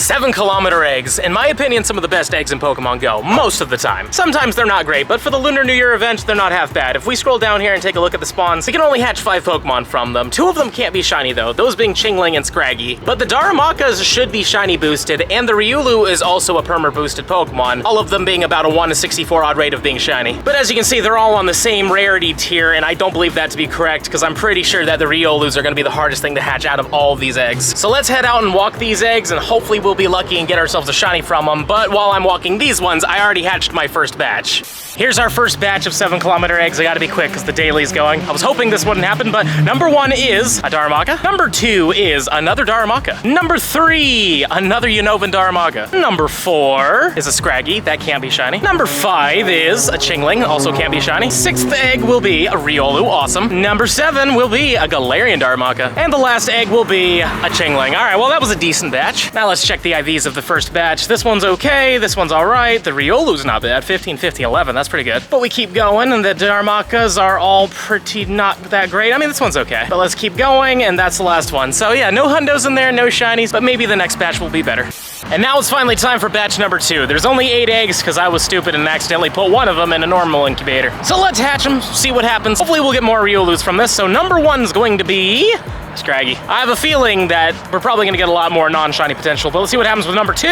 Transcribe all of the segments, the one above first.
7-kilometer eggs. In my opinion, some of the best eggs in Pokemon Go, most of the time. Sometimes they're not great, but for the Lunar New Year event, they're not half bad. If we scroll down here and take a look at the spawns, we can only hatch 5 Pokemon from them. 2 of them can't be shiny though, those being Chingling and Scraggy. But the Darumaka's should be shiny boosted, and the Riolu is also a perma boosted Pokemon, all of them being about a 1 to 64 odd rate of being shiny. But as you can see, they're all on the same rarity tier, and I don't believe that to be correct, because I'm pretty sure that the Riolus are going to be the hardest thing to hatch out of all of these eggs. So let's head out and walk these eggs, and hopefully we'll be lucky and get ourselves a shiny from them. But while I'm walking these ones, I already hatched my first batch. Here's our first batch of 7-kilometer eggs. I gotta be quick because the daily's going. I was hoping this wouldn't happen, but number 1 is a Darumaka. Number 2 is another Darumaka. Number 3, another Unovan Darumaka. Number 4 is a Scraggy. That can't be shiny. Number 5 is a Chingling. Also can't be shiny. 6th egg will be a Riolu. Awesome. Number 7 will be a Galarian Darumaka. And the last egg will be a Chingling. All right, well, that was a decent batch. Now let's check the IVs of the first batch. This one's okay. This one's all right. The Riolu's not bad. 15, 15, 11. That's pretty good. But we keep going, and the Darumakas are all pretty not that great. I mean, this one's okay. But let's keep going, and that's the last one. So yeah, no Hundos in there, no Shinies, but maybe the next batch will be better. And now it's finally time for batch number 2. There's only 8 eggs because I was stupid and accidentally put one of them in a normal incubator. So let's hatch them, see what happens. Hopefully we'll get more Riolus from this. So number 1 is going to be Scraggy. I have a feeling that we're probably gonna get a lot more non-shiny potential, but let's see what happens with number 2.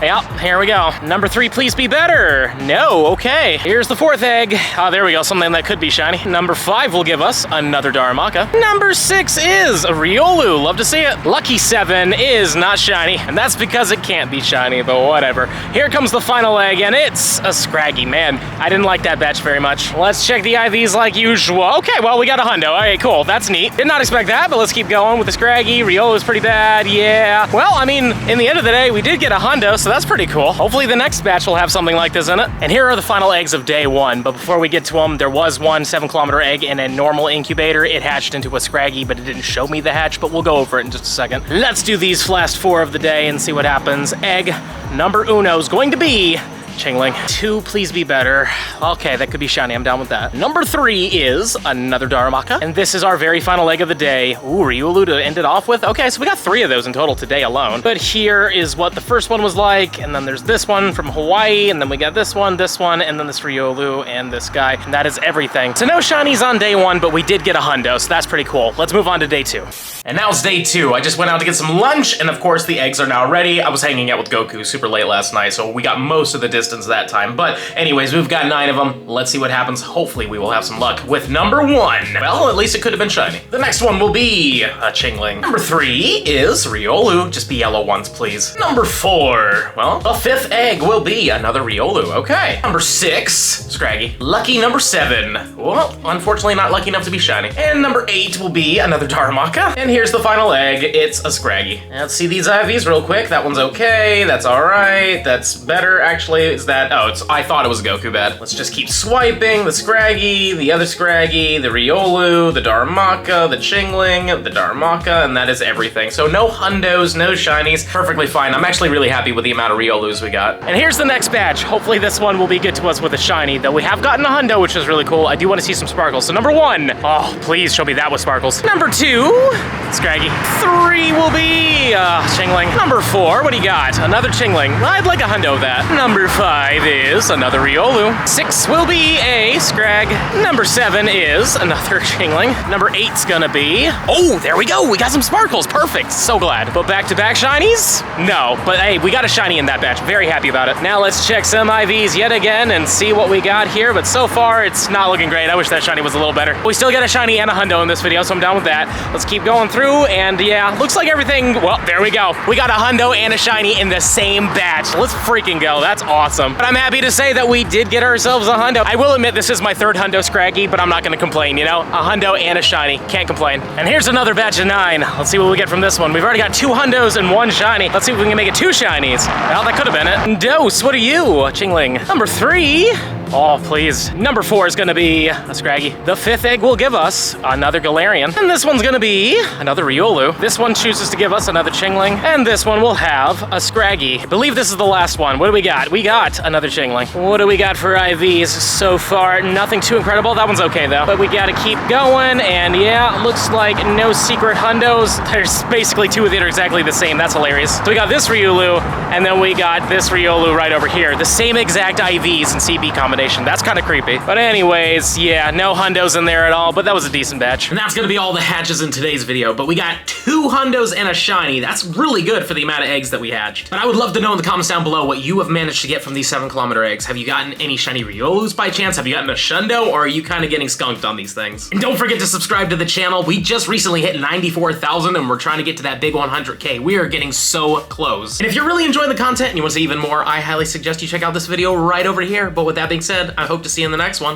Yep, here we go. Number 3, please be better. No, okay. Here's the 4th egg. Oh, there we go, something that could be shiny. Number 5 will give us another Darumaka. Number 6 is a Riolu. Love to see it. Lucky 7 is not shiny, and that's because it can't be shiny, but whatever. Here comes the final egg, and it's a Scraggy. Man, I didn't like that batch very much. Let's check the IVs like usual. Okay, well, we got a Hundo. All right, cool. That's neat. Did not expect that, but let's keep going with the Scraggy. Riolu's pretty bad, yeah. Well, I mean, in the end of the day, we did get a Hundo, so that's pretty cool. Hopefully the next batch will have something like this in it. And here are the final eggs of day 1, but before we get to them, there was one 7-kilometer egg in a normal incubator. It hatched into a Scraggy, but it didn't show me the hatch, but we'll go over it in just a second. Let's do these last 4 of the day and see what happens. Egg number 1 is going to be Chingling. 2, please be better. Okay, that could be shiny. I'm down with that. Number 3 is another Darumaka. And this is our very final egg of the day. Ooh, Riolu to end it off with. Okay, so we got 3 of those in total today alone. But here is what the first one was like. And then there's this one from Hawaii. And then we got this one, and then this Riolu, and this guy. And that is everything. So no shinies on day 1, but we did get a Hundo, so that's pretty cool. Let's move on to day 2. And now it's day 2. I just went out to get some lunch, and of course the eggs are now ready. I was hanging out with Goku super late last night, so we got most of the distance that time. But anyways, we've got 9 of them. Let's see what happens. Hopefully we will have some luck with number 1. Well, at least it could have been shiny. The next one will be a Chingling. Number 3 is Riolu. Just be yellow once, please. Number 4, well, the 5th egg will be another Riolu. Okay. Number 6, Scraggy. Lucky number 7. Well, unfortunately not lucky enough to be shiny. And number 8 will be another Darumaka. And here's the final egg. It's a Scraggy. Let's see these IVs real quick. That one's okay. That's all right. That's better, actually. Is that? Oh, I thought it was Goku bad. Let's just keep swiping. The Scraggy, the other Scraggy, the Riolu, the Darumaka, the Chingling, the Darumaka, and that is everything. So no Hundos, no shinies. Perfectly fine. I'm actually really happy with the amount of Riolus we got. And here's the next batch. Hopefully this one will be good to us with a shiny, though we have gotten a Hundo, which is really cool. I do want to see some sparkles. So number 1. Oh, please show me that with sparkles. Number 2, Scraggy. 3 will be Chingling. Number 4, what do you got? Another Chingling. I'd like a Hundo of that. Number 5 is another Riolu. 6 will be a Scrag. Number 7 is another Chingling. Number 8's gonna be, oh, there we go. We got some sparkles. Perfect. So glad. But back-to-back shinies? No, but hey, we got a shiny in that batch. Very happy about it. Now let's check some IVs yet again and see what we got here. But so far, it's not looking great. I wish that shiny was a little better. We still got a shiny and a Hundo in this video, so I'm down with that. Let's keep going through, and yeah, looks like everything, well, there we go. We got a Hundo and a shiny in the same batch. Let's freaking go. That's awesome. But I'm happy to say that we did get ourselves a Hundo. I will admit this is my 3rd Hundo Scraggy, but I'm not gonna complain, you know? A Hundo and a shiny. Can't complain. And here's another batch of 9. Let's see what we get from this one. We've already got 2 Hundos and 1 shiny. Let's see if we can make it 2 shinies. Well, that could have been it. Dose, what are you? Chingling. Number 3. Oh, please. Number 4 is gonna be a Scraggy. The 5th egg will give us another Galarian. And this one's gonna be another Riolu. This one chooses to give us another Chingling. And this one will have a Scraggy. I believe this is the last one. What do we got? We got another Chingling. What do we got for IVs so far? Nothing too incredible. That one's okay though. But we gotta keep going. And yeah, looks like no secret Hundos. There's basically 2 of it are exactly the same. That's hilarious. So we got this Riolu, and then we got this Riolu right over here. The same exact IVs and CB combination. That's kind of creepy. But anyways, yeah, no Hundos in there at all, but that was a decent batch. And that's gonna be all the hatches in today's video, but we got 2 Hundos and a Shiny. That's really good for the amount of eggs that we hatched. But I would love to know in the comments down below what you have managed to get from these 7-kilometer eggs. Have you gotten any Shiny Riolus by chance? Have you gotten a Shundo, or are you kind of getting skunked on these things? And don't forget to subscribe to the channel. We just recently hit 94,000 and we're trying to get to that big 100K. We are getting so close. And if you're really enjoying the content and you want to see even more, I highly suggest you check out this video right over here. But with that being said, I hope to see you in the next one.